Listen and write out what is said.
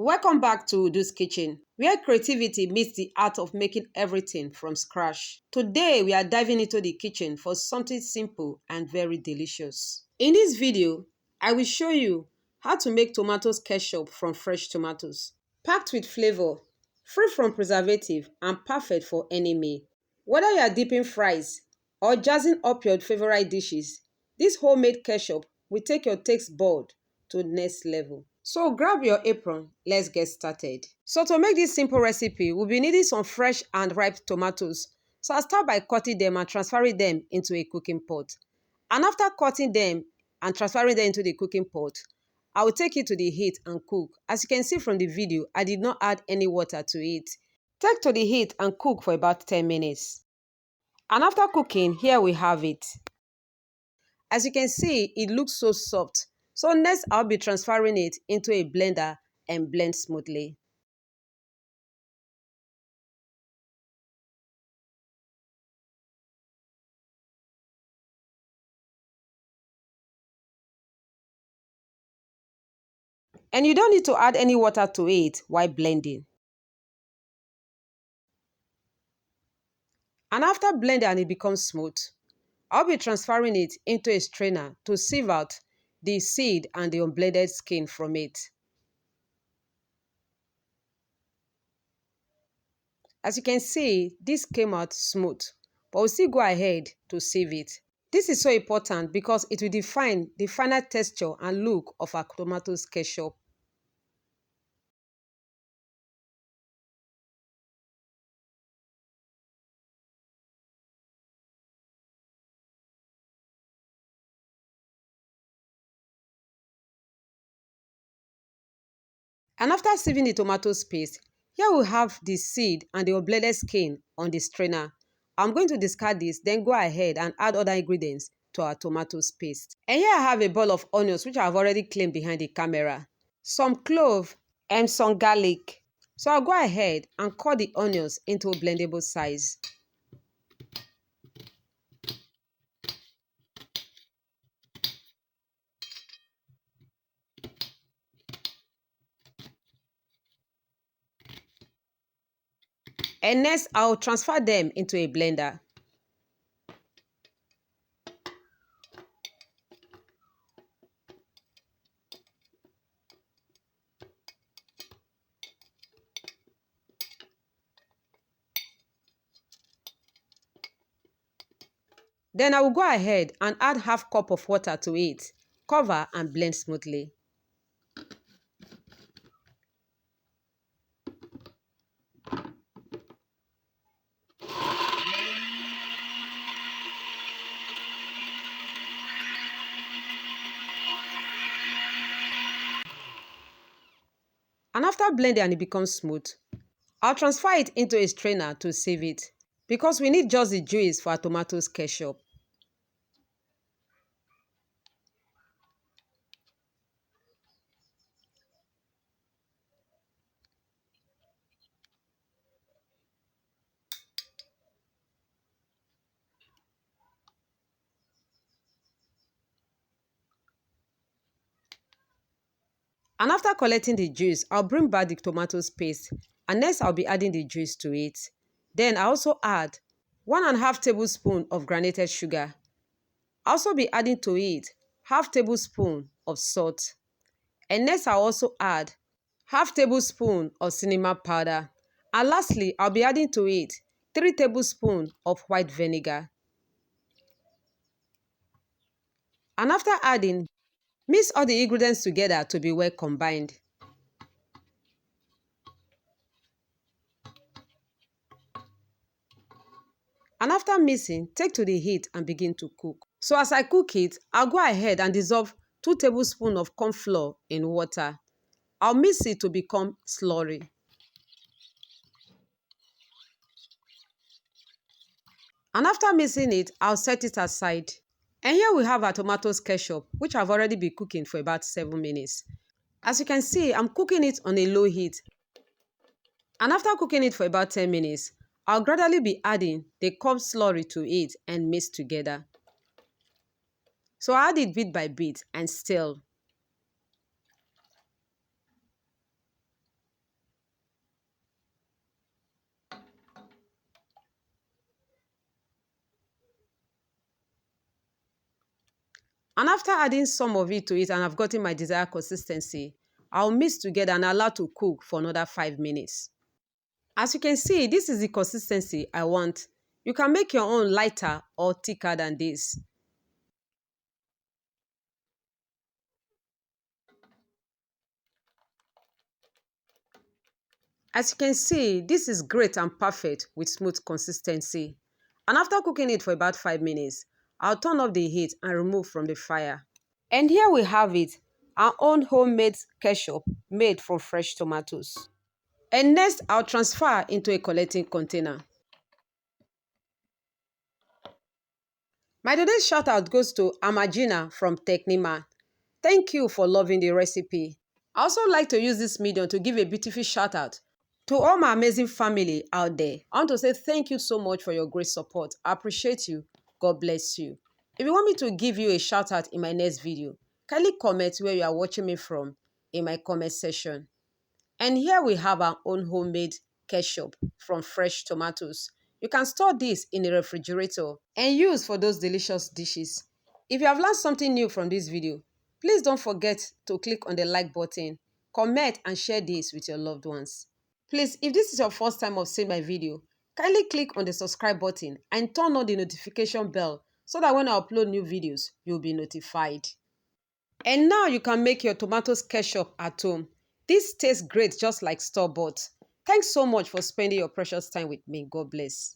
Welcome back to Udu's Kitchen, where creativity meets the art of making everything from scratch. Today, we are diving into the kitchen for something simple and very delicious. In this video, I will show you how to make tomatoes ketchup from fresh tomatoes. Packed with flavor, free from preservative, and perfect for any meal. Whether you are dipping fries or jazzing up your favorite dishes, this homemade ketchup will take your taste bud to the next level. So grab your apron, let's get started. So to make this simple recipe, we'll be needing some fresh and ripe tomatoes. So I'll start by cutting them and transferring them into a cooking pot. And after cutting them and transferring them into the cooking pot, I will take it to the heat and cook. As you can see from the video, I did not add any water to it. Take to the heat and cook for about 10 minutes. And after cooking, here we have it. As you can see, it looks so soft. So next, I'll be transferring it into a blender and blend smoothly. And you don't need to add any water to it while blending. And after blending and it becomes smooth, I'll be transferring it into a strainer to sieve out the seed and the unblended skin from it. As you can see, this came out smooth, but we'll still go ahead to sieve it. This is so important because it will define the final texture and look of our tomatoes ketchup. And after sieving the tomatoes paste, here we have the seed and the unblended skin on the strainer. I'm going to discard this, then go ahead and add other ingredients to our tomatoes paste. And here I have a bowl of onions which I've already cleaned behind the camera, some clove and some garlic. So I'll go ahead and cut the onions into a blendable size. And next, I'll transfer them into a blender. Then I will go ahead and add half cup of water to it. Cover and blend smoothly. And after blending and it becomes smooth, I'll transfer it into a strainer to sieve it because we need just the juice for our tomatoes ketchup. And after collecting the juice, I'll bring back the tomatoes paste and next I'll be adding the juice to it. Then I also add 1.5 tablespoons of granulated sugar. I'll also be adding to it half tablespoon of salt. And next I'll also add half tablespoon of cinnamon powder. And lastly, I'll be adding to it 3 tablespoons of white vinegar. And after adding, mix all the ingredients together to be well combined. And after mixing, take to the heat and begin to cook. So as I cook it, I'll go ahead and dissolve 2 tablespoons of corn flour in water. I'll mix it to become slurry. And after mixing it, I'll set it aside. And here we have our tomatoes ketchup, which I've already been cooking for about 7 minutes. As you can see, I'm cooking it on a low heat. And after cooking it for about 10 minutes, I'll gradually be adding the corn slurry to it and mix together. So I add it bit by bit and stir. And after adding some of it to it and I've gotten my desired consistency, I'll mix together and allow to cook for another 5 minutes. As you can see, this is the consistency I want. You can make your own lighter or thicker than this. As you can see, this is great and perfect with smooth consistency. And after cooking it for about 5 minutes, I'll turn off the heat and remove from the fire. And here we have it, our own homemade ketchup made from fresh tomatoes. And next, I'll transfer into a collecting container. My today's shout out goes to Amagina from Technima. Thank you for loving the recipe. I also like to use this medium to give a beautiful shout out to all my amazing family out there. I want to say thank you so much for your great support. I appreciate you. God bless you. If you want me to give you a shout out in my next video, kindly comment where you are watching me from in my comment section. And here we have our own homemade ketchup from fresh tomatoes. You can store this in the refrigerator and use for those delicious dishes. If you have learned something new from this video, please don't forget to click on the like button, comment and share this with your loved ones. Please, if this is your first time of seeing my video, kindly click on the subscribe button and turn on the notification bell so that when I upload new videos, you'll be notified. And now you can make your tomatoes ketchup at home. This tastes great just like store-bought. Thanks so much for spending your precious time with me. God bless.